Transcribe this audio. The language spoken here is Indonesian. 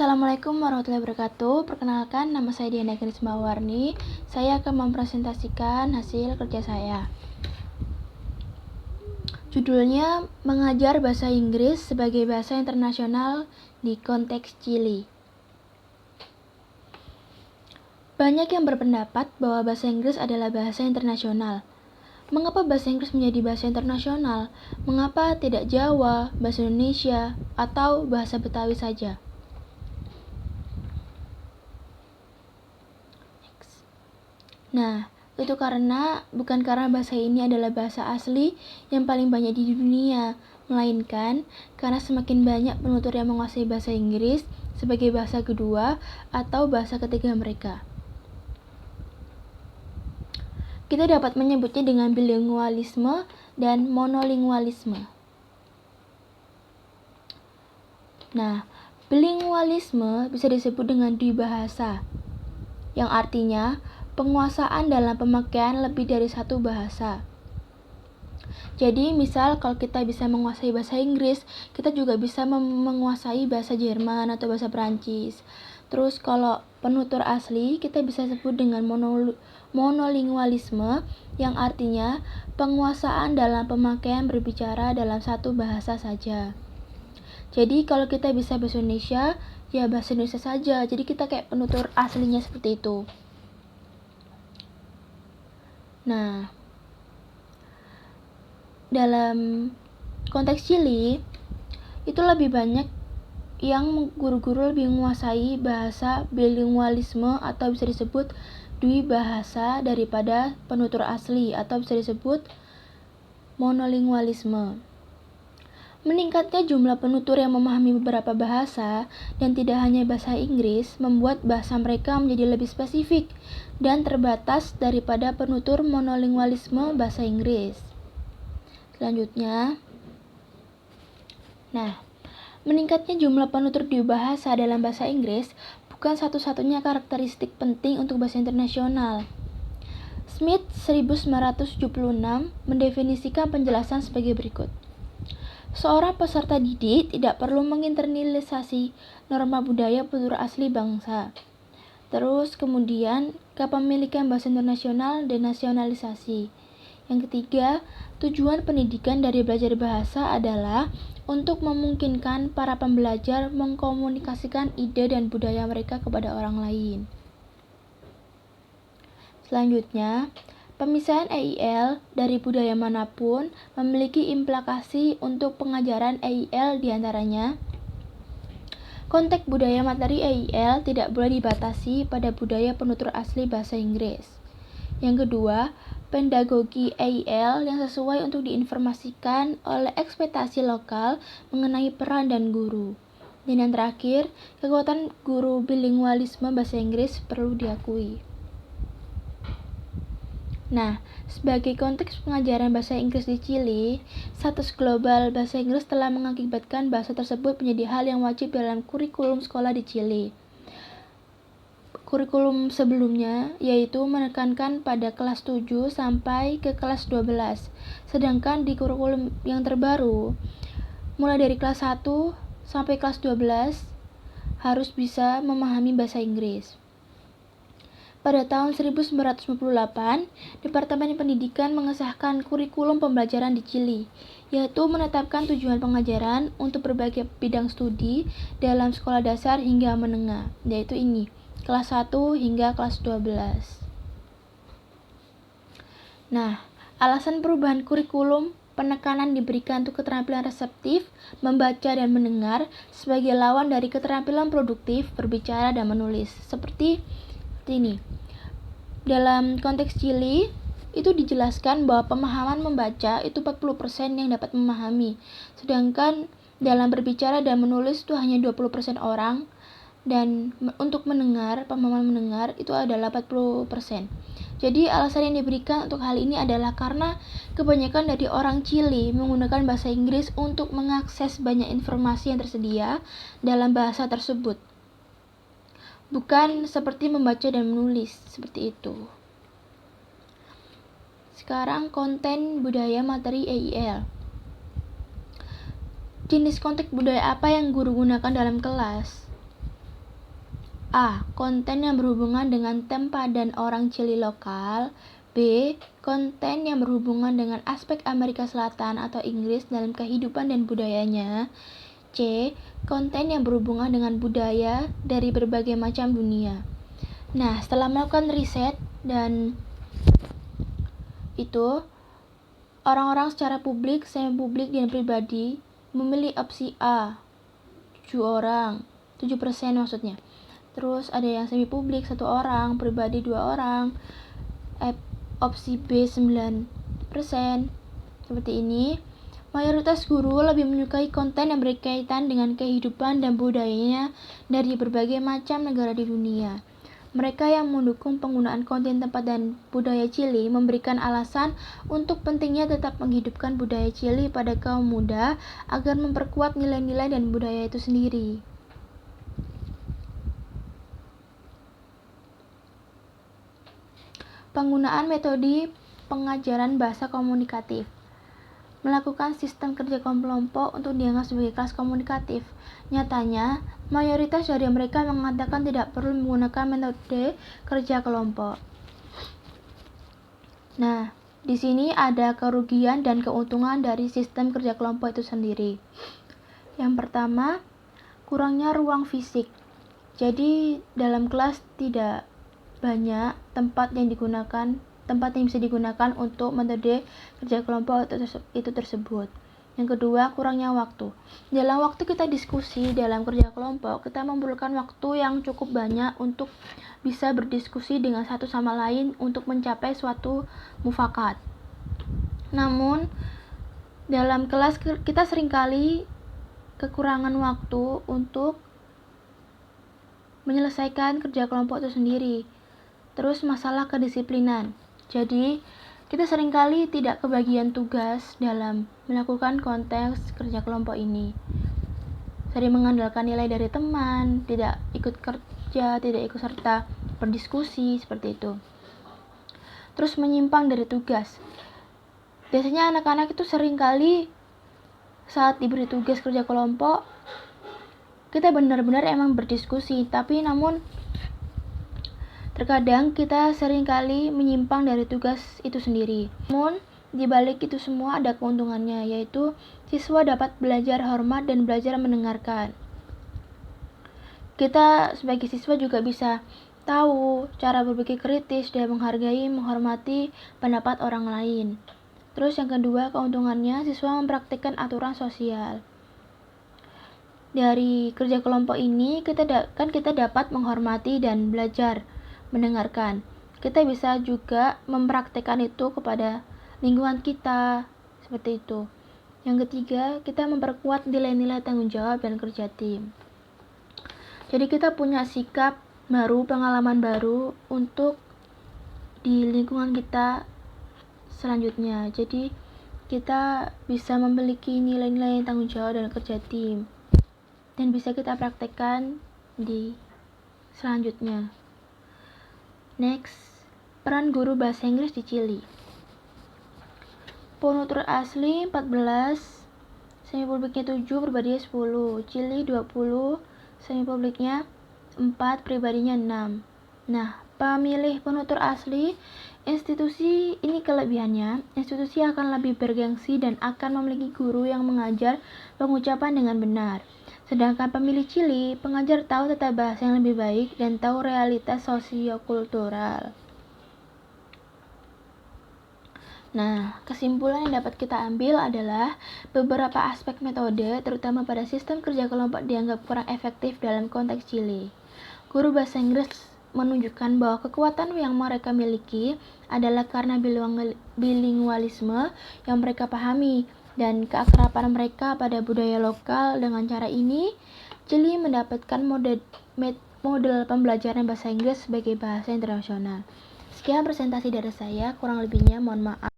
Assalamualaikum warahmatullahi wabarakatuh. Perkenalkan, nama saya Diana Karisma Warni. Saya akan mempresentasikan hasil kerja saya. Judulnya mengajar bahasa Inggris sebagai bahasa internasional di konteks Chili. Banyak yang berpendapat bahwa bahasa Inggris adalah bahasa internasional. Mengapa bahasa Inggris menjadi bahasa internasional? Mengapa tidak Jawa, bahasa Indonesia, atau bahasa Betawi saja? Nah, itu bukan karena bahasa ini adalah bahasa asli yang paling banyak di dunia, melainkan karena semakin banyak penutur yang menguasai bahasa Inggris sebagai bahasa kedua atau bahasa ketiga mereka. Kita dapat menyebutnya dengan bilingualisme dan monolingualisme. Nah, bilingualisme bisa disebut dengan dwibahasa, yang artinya penguasaan dalam pemakaian lebih dari satu bahasa. Jadi, misal kalau kita bisa menguasai bahasa Inggris, kita juga bisa menguasai bahasa Jerman atau bahasa Perancis. Terus kalau penutur asli, kita bisa sebut dengan monolingualisme, yang artinya penguasaan dalam pemakaian berbicara dalam satu bahasa saja. Jadi, kalau kita bisa bahasa Indonesia, ya bahasa Indonesia saja. Jadi, kita kayak penutur aslinya seperti itu. Nah, dalam konteks Chili, itu lebih banyak yang guru-guru lebih menguasai bahasa bilingualisme atau bisa disebut dwibahasa daripada penutur asli atau bisa disebut monolingualisme. Meningkatnya jumlah penutur yang memahami beberapa bahasa dan tidak hanya bahasa Inggris membuat bahasa mereka menjadi lebih spesifik dan terbatas daripada penutur monolingualisme bahasa Inggris. Selanjutnya, meningkatnya jumlah penutur dwibahasa dalam bahasa Inggris bukan satu-satunya karakteristik penting untuk bahasa internasional. Smith 1976 mendefinisikan penjelasan sebagai berikut. Seorang peserta didik tidak perlu menginternalisasi norma budaya penutur asli bangsa. Terus kemudian kepemilikan bahasa internasional dan nasionalisasi. Yang ketiga, tujuan pendidikan dari belajar bahasa adalah untuk memungkinkan para pembelajar mengkomunikasikan ide dan budaya mereka kepada orang lain. Selanjutnya, pemisahan EIL dari budaya manapun memiliki implikasi untuk pengajaran EIL diantaranya. Konteks budaya materi EIL tidak boleh dibatasi pada budaya penutur asli bahasa Inggris. Yang kedua, pedagogi EIL yang sesuai untuk diinformasikan oleh ekspektasi lokal mengenai peran dan guru. Dan yang terakhir, kekuatan guru bilingualisme bahasa Inggris perlu diakui. Nah, sebagai konteks pengajaran bahasa Inggris di Chili, status global bahasa Inggris telah mengakibatkan bahasa tersebut menjadi hal yang wajib dalam kurikulum sekolah di Chili. Kurikulum sebelumnya yaitu menekankan pada kelas 7 sampai ke kelas 12. Sedangkan di kurikulum yang terbaru, mulai dari kelas 1 sampai kelas 12 harus bisa memahami bahasa Inggris. Pada tahun 1998, Departemen Pendidikan mengesahkan kurikulum pembelajaran di Chili, yaitu menetapkan tujuan pengajaran untuk berbagai bidang studi dalam sekolah dasar hingga menengah, yaitu ini, kelas 1 hingga kelas 12. Nah, alasan perubahan kurikulum, penekanan diberikan untuk keterampilan reseptif, membaca dan mendengar sebagai lawan dari keterampilan produktif, berbicara dan menulis, seperti ini. Dalam konteks Chili, itu dijelaskan bahwa pemahaman membaca itu 40% yang dapat memahami, sedangkan dalam berbicara dan menulis itu hanya 20% orang, dan untuk mendengar, pemahaman mendengar itu adalah 40%. Jadi alasan yang diberikan untuk hal ini adalah karena kebanyakan dari orang Chili menggunakan bahasa Inggris untuk mengakses banyak informasi yang tersedia dalam bahasa tersebut. Bukan seperti membaca dan menulis, seperti itu. Sekarang konten budaya materi EIL. Jenis konteks budaya apa yang guru gunakan dalam kelas? A. Konten yang berhubungan dengan tempat dan orang Chili lokal. B. Konten yang berhubungan dengan aspek Amerika Selatan atau Inggris dalam kehidupan dan budayanya. C. Konten yang berhubungan dengan budaya dari berbagai macam dunia. Nah, setelah melakukan riset dan itu, orang-orang secara publik, semi-publik, dan pribadi memilih opsi A, 7 orang, 7% maksudnya. Terus ada yang semi-publik 1 orang, pribadi 2 orang, opsi B 9%. Seperti ini. Mayoritas guru lebih menyukai konten yang berkaitan dengan kehidupan dan budayanya dari berbagai macam negara di dunia. Mereka yang mendukung penggunaan konten tempat dan budaya Chili memberikan alasan untuk pentingnya tetap menghidupkan budaya Chili pada kaum muda agar memperkuat nilai-nilai dan budaya itu sendiri. Penggunaan metode pengajaran bahasa komunikatif. Melakukan sistem kerja kelompok untuk dianggap sebagai kelas komunikatif. Nyatanya, mayoritas dari mereka mengatakan tidak perlu menggunakan metode kerja kelompok. Nah, di sini ada kerugian dan keuntungan dari sistem kerja kelompok itu sendiri. Yang pertama, kurangnya ruang fisik. Jadi, dalam kelas tidak banyak tempat yang bisa digunakan untuk metode kerja kelompok itu tersebut. Yang kedua, kurangnya waktu. Dalam waktu kita diskusi dalam kerja kelompok, kita memerlukan waktu yang cukup banyak untuk bisa berdiskusi dengan satu sama lain untuk mencapai suatu mufakat. Namun, dalam kelas kita seringkali kekurangan waktu untuk menyelesaikan kerja kelompok itu sendiri. Terus masalah kedisiplinan. Jadi, kita seringkali tidak kebagian tugas dalam melakukan konteks kerja kelompok ini. Sering mengandalkan nilai dari teman, tidak ikut kerja, tidak ikut serta berdiskusi, seperti itu. Terus menyimpang dari tugas. Biasanya anak-anak itu seringkali saat diberi tugas kerja kelompok, kita benar-benar emang berdiskusi, tapi namun terkadang kita seringkali menyimpang dari tugas itu sendiri. Namun, di balik itu semua ada keuntungannya, yaitu siswa dapat belajar hormat dan belajar mendengarkan. Kita sebagai siswa juga bisa tahu cara berpikir kritis dan menghargai, menghormati pendapat orang lain. Terus yang kedua, keuntungannya siswa mempraktikkan aturan sosial. Dari kerja kelompok ini, kita dapat menghormati dan belajar mendengarkan. Kita bisa juga mempraktikkan itu kepada lingkungan kita, seperti itu. Yang ketiga, kita memperkuat nilai-nilai tanggung jawab dan kerja tim. Jadi kita punya sikap baru, pengalaman baru untuk di lingkungan kita selanjutnya. Jadi kita bisa memiliki nilai-nilai tanggung jawab dan kerja tim, dan bisa kita praktekkan di selanjutnya. Next, peran guru bahasa Inggris di Chili. Penutur asli 14, semi-publiknya 7, pribadinya 10. Chili 20, semi-publiknya 4, pribadinya 6. Nah, pemilih penutur asli, institusi ini kelebihannya, institusi akan lebih bergengsi dan akan memiliki guru yang mengajar pengucapan dengan benar. Sedangkan pemilih Chili, pengajar tahu tata bahasa yang lebih baik dan tahu realitas sosiokultural. Nah, kesimpulan yang dapat kita ambil adalah beberapa aspek metode, terutama pada sistem kerja kelompok, dianggap kurang efektif dalam konteks Chili. Guru bahasa Inggris menunjukkan bahwa kekuatan yang mereka miliki adalah karena bilingualisme yang mereka pahami dan keakraban mereka pada budaya lokal. Dengan cara ini, Chili mendapatkan model pembelajaran bahasa Inggris sebagai bahasa internasional. Sekian presentasi dari saya, kurang lebihnya mohon maaf.